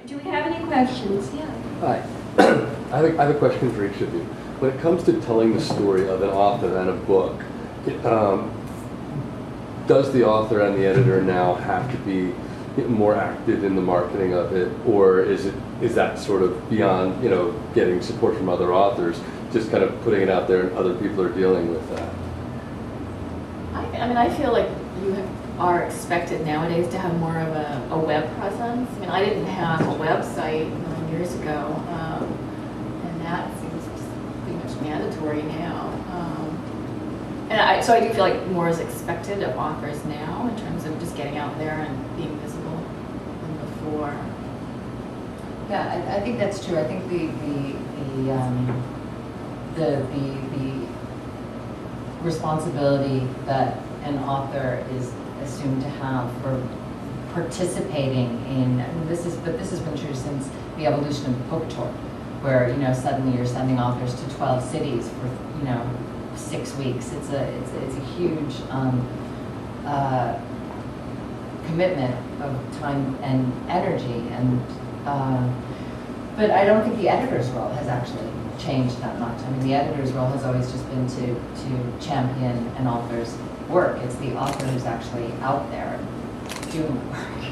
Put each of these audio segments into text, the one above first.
Do we have any questions? Yeah. Hi. I have a question for each of you. When it comes to telling the story of an author and a book, does the author and the editor now have to be more active in the marketing of it, or is that sort of beyond, getting support from other authors, just kind of putting it out there and other people are dealing with that? I feel like you are expected nowadays to have more of a web presence. I didn't have a website 9 years ago, and that seems pretty much mandatory now. So I do feel like more is expected of authors now in terms of just getting out there and being visible than before. Yeah, I think that's true. I think the responsibility that an author is assumed to have for participating in, this has been true since the evolution of the book tour, where suddenly you're sending authors to 12 cities for 6 weeks. It's a huge commitment of time and energy, and but I don't think the editor's role has actually changed that much. The editor's role has always just been to champion an author's work. It's the author who's actually out there doing the work.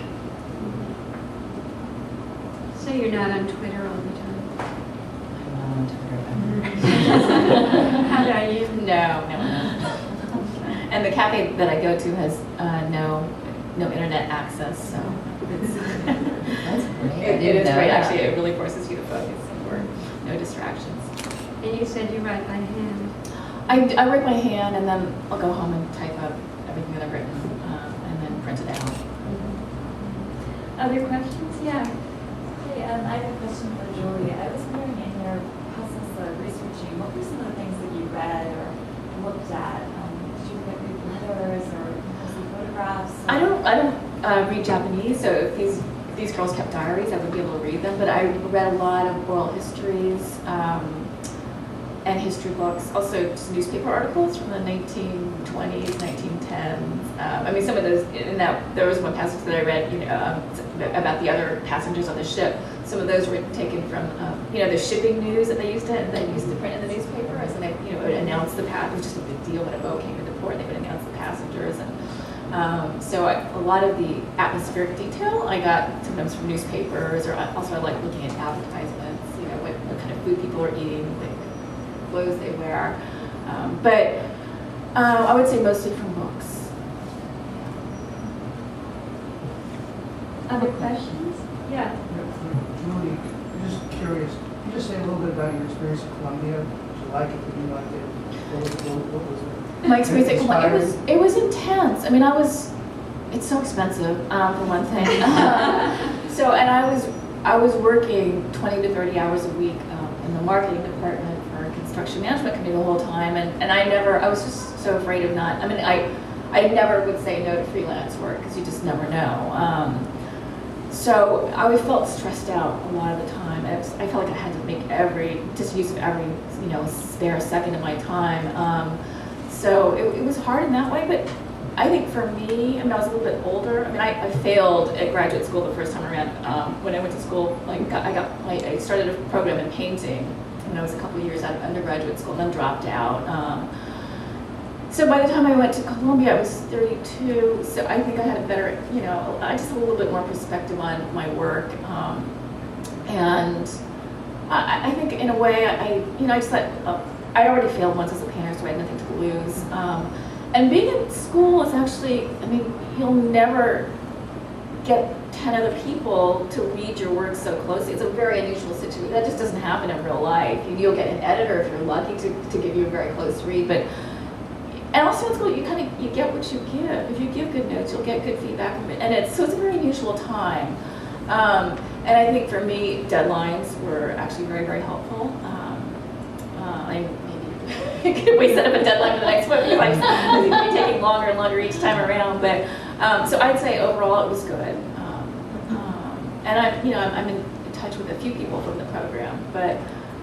So you're not on Twitter all the time? I'm not on Twitter ever. How about you? No. And the cafe that I go to has no internet access, so That's great. it is great. Actually, it really forces you to focus or no distractions. And you said you write by hand. I write by hand, and then I'll go home and type up everything that I've written, and then print it out. Other questions? Yeah. Hey, I have a question for Julie. I was wondering, in your process of researching, what were some of the things that you read or looked at? Did you read letters or mostly photographs? I don't read Japanese, so if these girls kept diaries, I would be able to read them. But I read a lot of oral histories and history books, also just newspaper articles from the 1920s, 1910s. Some of those. In that, there was one passage that I read, about the other passengers on the ship. Some of those were taken from, the shipping news that they used to print in the newspapers, and they, would announce the it was just a big deal when a boat came into port. They would announce the passengers, and so a lot of the atmospheric detail I got sometimes from newspapers, or also I like looking at advertisements. What kind of food people are eating, the clothes they wear, but I would say mostly from books. Other questions? Yeah. Julie, I'm just curious, can you just say a little bit about your experience at Columbia? Did you like it? Did you like it? What was it? My experience at Columbia, it was intense. It's so expensive, for one thing. And I was working 20 to 30 hours a week in the marketing department for a construction management company the whole time, and I was just so afraid of not. I never would say no to freelance work because you just never know. So I always felt stressed out a lot of the time. I felt like I had to make use of every spare second of my time. So it was hard in that way, but I think for me, I was a little bit older. I failed at graduate school the first time around. When I went to school, I started a program in painting when I was a couple of years out of undergraduate school, and then dropped out. So by the time I went to Columbia, I was 32. So I think I had a better, I just had a little bit more perspective on my work, and I think in a way, I just thought I already failed once as a painter, so I had nothing to lose. And being in school is actually, you'll never get 10 other people to read your work so closely. It's a very unusual situation. That just doesn't happen in real life. You'll get an editor if you're lucky to give you a very close read. And also in school, you get what you give. If you give good notes, you'll get good feedback from it. And so it's a very unusual time. And I think for me, deadlines were actually very, very helpful. We set up a deadline for the next book. It's going to be taking longer and longer each time around. But so I'd say overall it was good. And I'm in touch with a few people from the program. But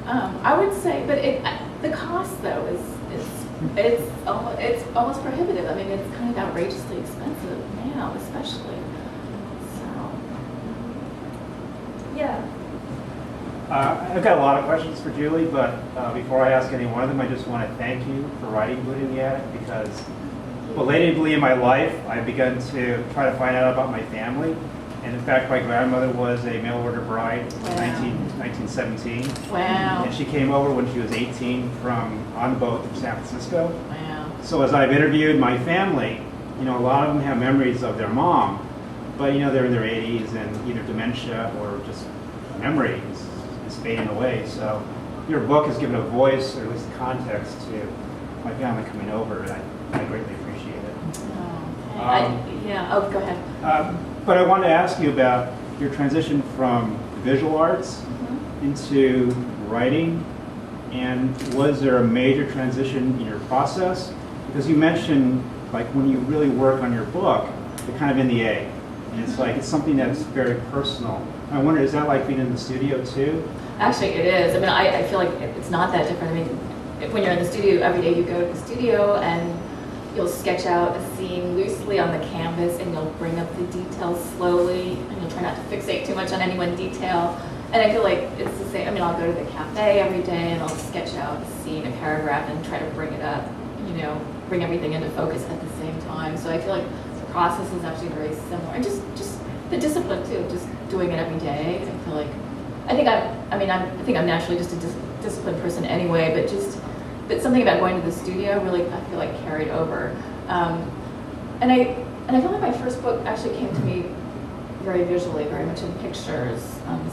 I would say, the cost though it's almost prohibitive. It's kind of outrageously expensive now, especially. So. Yeah. I've got a lot of questions for Julie, but before I ask any one of them, I just want to thank you for writing Wood in the Attic, because belatedly in my life, I've begun to try to find out about my family. And in fact, my grandmother was a mail-order bride in Wow. 1917. Wow. And she came over when she was 18 on a boat from San Francisco. Wow. So as I've interviewed my family, a lot of them have memories of their mom, but they're in their 80s and either dementia or just memory is fading away. So your book has given a voice, or at least context, to my family coming over, and I greatly appreciate it. Go ahead. But I wanted to ask you about your transition from visual arts into writing, and was there a major transition in your process? Because you mentioned, like, when you really work on your book, you're kind of in the egg, and it's something that's very personal. I wonder, is that like being in the studio too? Actually, it is. I mean, I feel like it's not that different. I mean, when you're in the studio, every day you go to the studio and you'll sketch out a scene loosely on the canvas and you'll bring up the details slowly and you'll try not to fixate too much on any one detail. And I feel like it's the same. I mean, I'll go to the cafe every day and I'll sketch out a scene, a paragraph, and try to bring it up, bring everything into focus at the same time. So I feel like the process is actually very similar. And just the discipline too, just doing it every day. I feel like, I think I'm naturally just a disciplined person anyway, but something about going to the studio really, I feel like, carried over. And I feel like my first book actually came to me very visually, very much in pictures.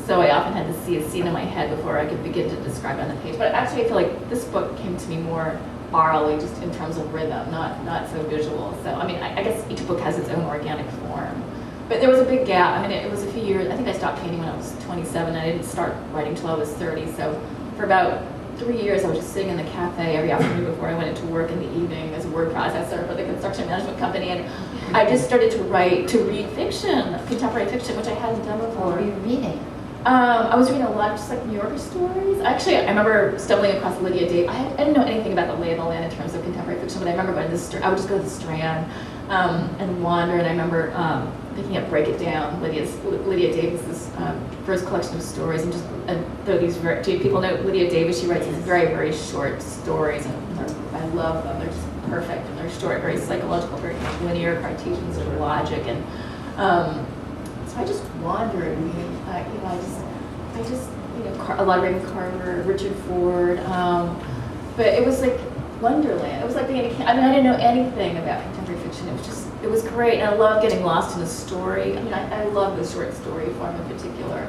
So I often had to see a scene in my head before I could begin to describe it on the page. But actually I feel like this book came to me more orally, just in terms of rhythm, not so visual. So I mean, I guess each book has its own organic form. But there was a big gap. I mean, it was a few years. I think I stopped painting when I was 27, and I didn't start writing till I was 30. So for about 3 years, I was just sitting in the cafe every afternoon before I went into work in the evening as a word processor for the construction management company. And I just started to read fiction, contemporary fiction, which I hadn't done before. What were you reading? I was reading a lot of just like New Yorker stories. Actually, I remember stumbling across Lydia Davis. I didn't know anything about the lay of the land in terms of contemporary fiction, but I remember going to I would just go to the Strand and wander. And I remember picking up Break It Down, Lydia Davis's first collection of stories, and there are these do people know Lydia Davis? She writes these very, very short stories, and I love them. They're just perfect, and they're short, very psychological, very linear, Cartesian sort of logic, and so I just wandered. I just a lot of Raymond Carver, Richard Ford, but it was like Wonderland. It was like being I didn't know anything about contemporary fiction. It was great, and I love getting lost in a story. I mean, I love the short story form in particular.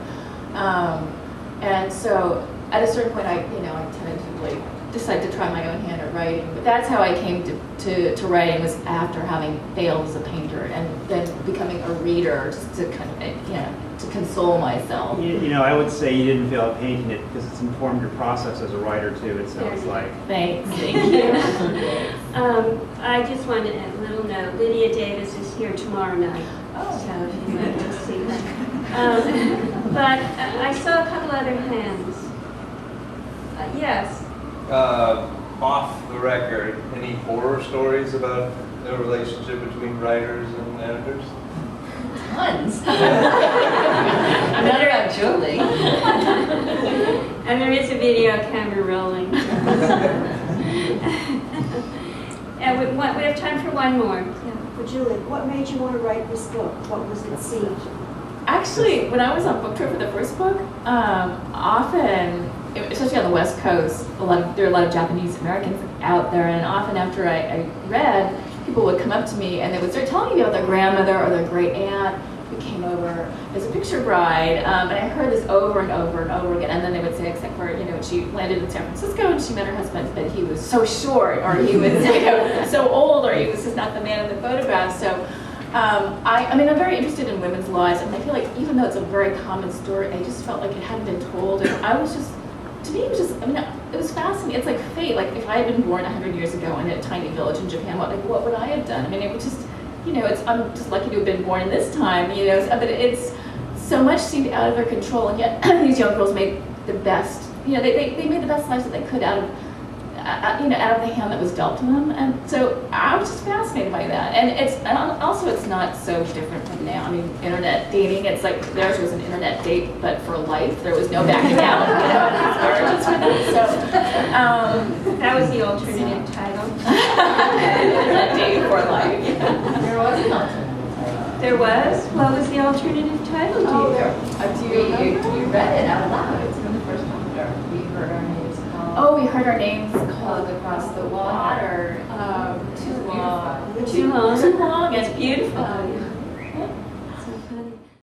And so at a certain point, I tentatively decided to try my own hand at writing. But that's how I came to writing, was after having failed as a painter and then becoming a reader, just to kind of, to console myself. I would say you didn't fail at painting it because it's informed your process as a writer too, it sounds like. Thank you. I just wanted a little note. Lydia Davis is here tomorrow night. Oh. So if you want to see her. But I saw a couple other hands. Yes. Off the record, any horror stories about the relationship between writers and editors? Tons. I'm not around Julie. And there is a video camera rolling. And we have time for one more. For Julie, what made you want to write this book? What was it seeing? Actually, when I was on book tour for the first book, often, especially on the West Coast, there are a lot of Japanese Americans out there, and often after I read, people would come up to me and they would start telling me about their grandmother or their great aunt who came over as a picture bride, and I heard this over and over and over again. And then they would say, except for she landed in San Francisco and she met her husband, but he was so short, or he was so old, or he was just not the man in the photograph. So. I'm very interested in women's lives, and I feel like even though it's a very common story, I just felt like it hadn't been told, and to me, it was fascinating. It's like fate. Like, if I had been born 100 years ago in a tiny village in Japan, what would I have done? I mean, it would just, I'm just lucky to have been born in this time, but it's, so much seemed out of their control, and yet these young girls made the best, they made the best lives that they could out out of the hand that was dealt to them. And so I was just fascinated by that. And it's not so different from now. I mean, internet dating, it's like theirs was an internet date, but for life. There was no backing out. So That was the alternative title. internet date for life. There was an alternative title. There was? What was the alternative title? You read it out loud. It's in the first chapter. We heard our names called. Oh, we heard our names called across the water. Too long. Too long and Beautiful.